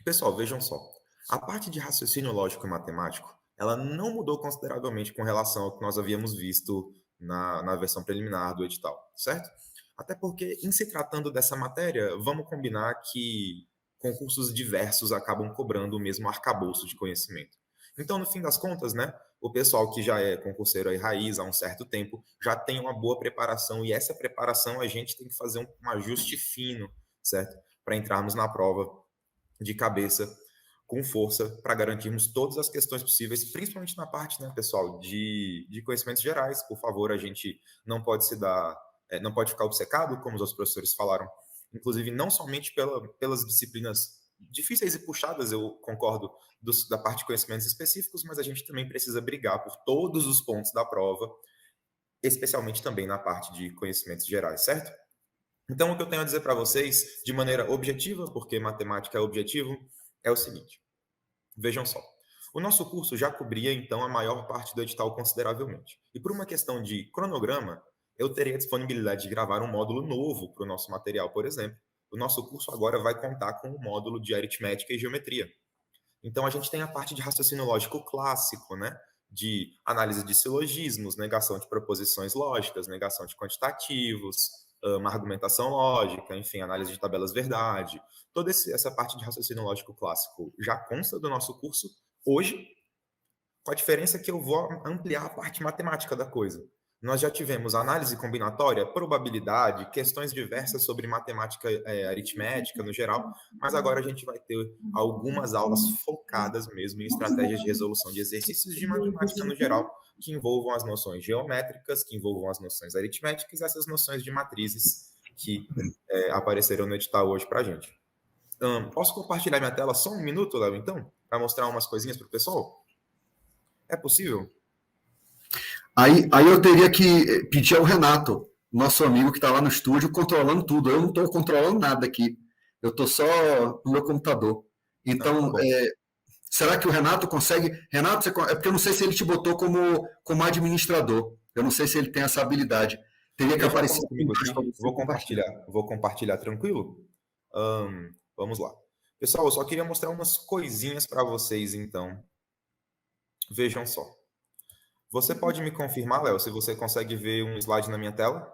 Pessoal, vejam só. A parte de raciocínio lógico e matemático, ela não mudou consideravelmente com relação ao que nós havíamos visto na versão preliminar do edital, certo? Até porque, em se tratando dessa matéria, vamos combinar que concursos diversos acabam cobrando o mesmo arcabouço de conhecimento. Então, no fim das contas, né, o pessoal que já é concurseiro aí raiz há um certo tempo já tem uma boa preparação, e essa preparação a gente tem que fazer um ajuste fino, certo? Para entrarmos na prova de cabeça, com força, para garantirmos todas as questões possíveis, principalmente na parte, né, pessoal, de conhecimentos gerais. Por favor, a gente não pode se dar, não pode ficar obcecado, como os outros professores falaram, inclusive não somente pelas disciplinas difíceis e puxadas, eu concordo, da parte de conhecimentos específicos, mas a gente também precisa brigar por todos os pontos da prova, especialmente também na parte de conhecimentos gerais, certo? Então, o que eu tenho a dizer para vocês, de maneira objetiva, porque matemática é objetivo, é o seguinte: vejam só. O nosso curso já cobria, então, a maior parte do edital consideravelmente. E por uma questão de cronograma, eu teria a disponibilidade de gravar um módulo novo para o nosso material, por exemplo. O nosso curso agora vai contar com um módulo de aritmética e geometria. Então, a gente tem a parte de raciocínio lógico clássico, né? De análise de silogismos, negação de proposições lógicas, negação de quantitativos, uma argumentação lógica, enfim, análise de tabelas verdade. Toda essa parte de raciocínio lógico clássico já consta do nosso curso hoje, com a diferença que eu vou ampliar a parte matemática da coisa. Nós já tivemos análise combinatória, probabilidade, questões diversas sobre matemática aritmética no geral, mas agora a gente vai ter algumas aulas focadas mesmo em estratégias de resolução de exercícios de matemática no geral, que envolvam as noções geométricas, que envolvam as noções aritméticas, essas noções de matrizes que apareceram no edital hoje para a gente. Posso compartilhar minha tela só um minuto, Léo, então? Para mostrar umas coisinhas para o pessoal? É possível? Aí eu teria que pedir ao Renato, nosso amigo que está lá no estúdio, controlando tudo. Eu não estou controlando nada aqui. Eu estou só no meu computador. Não, Então, tá bom. será que o Renato consegue? Renato, é porque eu não sei se ele te botou como administrador. Eu não sei se ele tem essa habilidade. Teria que Veja só aparecer aqui comigo embaixo para aqui. você compartilhar. Vou compartilhar tranquilo? Vamos lá. Pessoal, eu só queria mostrar umas coisinhas para vocês, então. Vejam só. Você pode me confirmar, Léo, se você consegue ver um slide na minha tela?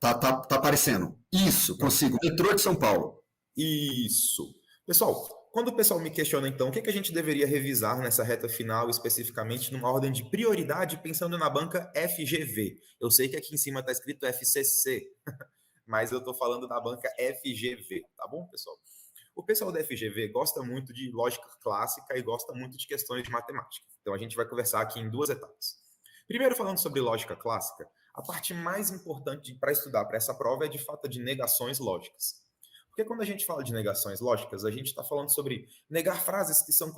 Tá aparecendo. Isso, Pronto. consigo. Metrô de São Paulo. Isso. Pessoal, quando o pessoal me questiona, então, o que a gente deveria revisar nessa reta final, especificamente numa ordem de prioridade, pensando na banca FGV? Eu sei que aqui em cima está escrito FCC, mas eu estou falando da banca FGV, tá bom, pessoal? O pessoal da FGV gosta muito de lógica clássica e gosta muito de questões de matemática. Então, a gente vai conversar aqui em duas etapas. Primeiro, falando sobre lógica clássica, a parte mais importante para estudar para essa prova é, de fato, a de negações lógicas. Porque quando a gente fala de negações lógicas, a gente está falando sobre negar frases que são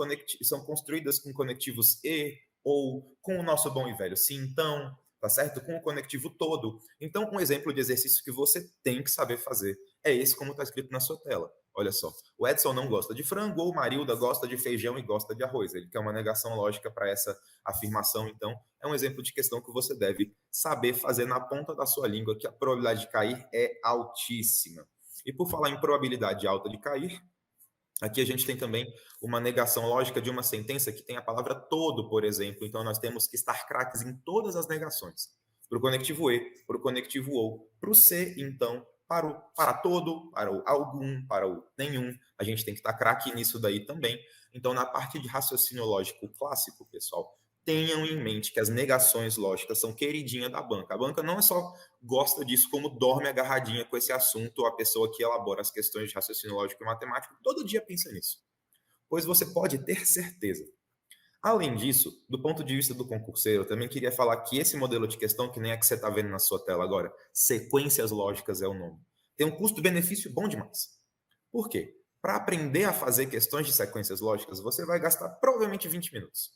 construídas com conectivos e, ou, com o nosso bom e velho sim, então, tá certo? Com o conectivo todo. Então, um exemplo de exercício que você tem que saber fazer é esse, como está escrito na sua tela. Olha só, o Edson não gosta de frango, ou Marilda gosta de feijão e gosta de arroz. Ele quer uma negação lógica para essa afirmação, então é um exemplo de questão que você deve saber fazer na ponta da sua língua, que a probabilidade de cair é altíssima. E por falar em probabilidade alta de cair, aqui a gente tem também uma negação lógica de uma sentença que tem a palavra todo, por exemplo. Então nós temos que estar craques em todas as negações. Para o conectivo e, para o conectivo ou. Para o se, então, para todo, para o algum, para o nenhum. A gente tem que estar craque nisso daí também. Então, na parte de raciocínio lógico clássico, pessoal, tenham em mente que as negações lógicas são queridinha da banca. A banca não é só gosta disso, como dorme agarradinha com esse assunto, a pessoa que elabora as questões de raciocínio lógico e matemático, todo dia pensa nisso. Pois você pode ter certeza. Além disso, do ponto de vista do concurseiro, eu também queria falar que esse modelo de questão, que nem a que você está vendo na sua tela agora, sequências lógicas é o nome, tem um custo-benefício bom demais. Por quê? Para aprender a fazer questões de sequências lógicas, você vai gastar provavelmente 20 minutos.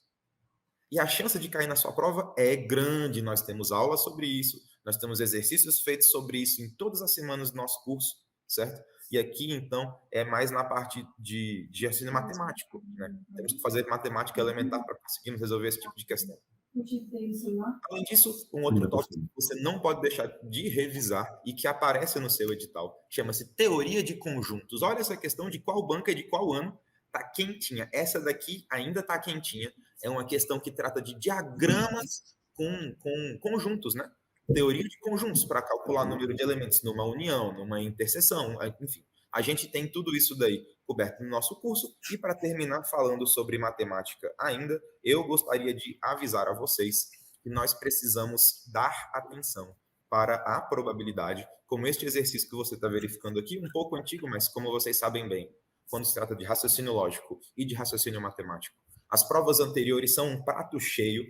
E a chance de cair na sua prova é grande. Nós temos aulas sobre isso, nós temos exercícios feitos sobre isso em todas as semanas do nosso curso, certo? E aqui, então, é mais na parte de ensino matemático, né? Temos que fazer matemática elementar para conseguirmos resolver esse tipo de questão. Além disso, um outro tópico que você não pode deixar de revisar e que aparece no seu edital chama-se teoria de conjuntos. Olha essa questão de qual banca e de qual ano está quentinha. Essa daqui ainda está quentinha. É uma questão que trata de diagramas com conjuntos, né? Teoria de conjuntos para calcular o número de elementos numa união, numa interseção, enfim. A gente tem tudo isso daí coberto no nosso curso. E para terminar falando sobre matemática ainda, eu gostaria de avisar a vocês que nós precisamos dar atenção para a probabilidade, como este exercício que você está verificando aqui, um pouco antigo, mas como vocês sabem bem, quando se trata de raciocínio lógico e de raciocínio matemático, as provas anteriores são um prato cheio,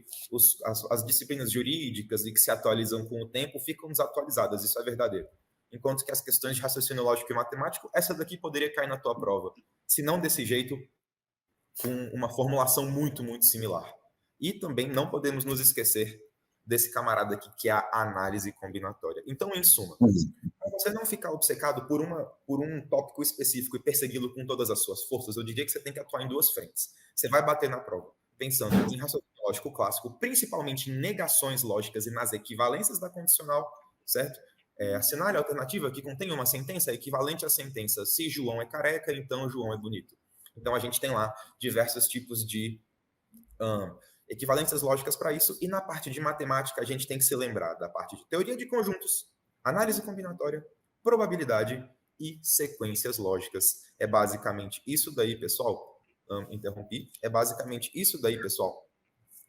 as disciplinas jurídicas e que se atualizam com o tempo ficam desatualizadas, isso é verdadeiro. Enquanto que as questões de raciocínio lógico e matemático, essa daqui poderia cair na tua prova. Se não desse jeito, com uma formulação muito, muito similar. E também não podemos nos esquecer desse camarada aqui, que é a análise combinatória. Então, em suma, para você não ficar obcecado por um tópico específico e persegui-lo com todas as suas forças, eu diria que você tem que atuar em duas frentes. Você vai bater na prova pensando em raciocínio lógico clássico, principalmente em negações lógicas e nas equivalências da condicional, certo? Assinar a alternativa que contém uma sentença equivalente à sentença se João é careca, então João é bonito. Então, a gente tem lá diversos tipos de equivalências lógicas para isso. E na parte de matemática, a gente tem que se lembrar da parte de teoria de conjuntos, análise combinatória, probabilidade e sequências lógicas. É basicamente isso daí, pessoal. Interrompi. É basicamente isso daí, pessoal,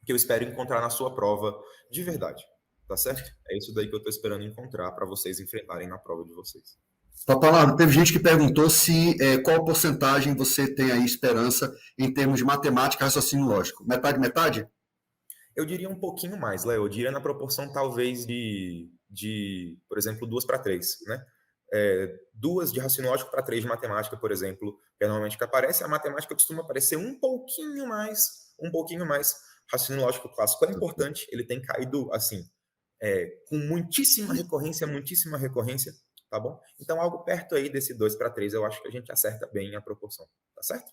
que eu espero encontrar na sua prova de verdade. Tá certo? É isso daí que eu estou esperando encontrar para vocês enfrentarem na prova de vocês. Papalado, teve gente que perguntou se qual porcentagem você tem aí esperança em termos de matemática e raciocínio lógico. Metade, metade? Eu diria um pouquinho mais, Léo. Eu diria na proporção talvez por exemplo, 2 para 3, né? 2 de raciocínio lógico para 3 de matemática, por exemplo, que é normalmente que aparece. A matemática costuma aparecer um pouquinho mais. Raciocínio lógico clássico é importante, ele tem caído, assim, com muitíssima recorrência, tá bom? Então, algo perto aí desse 2 para 3, eu acho que a gente acerta bem a proporção, tá certo?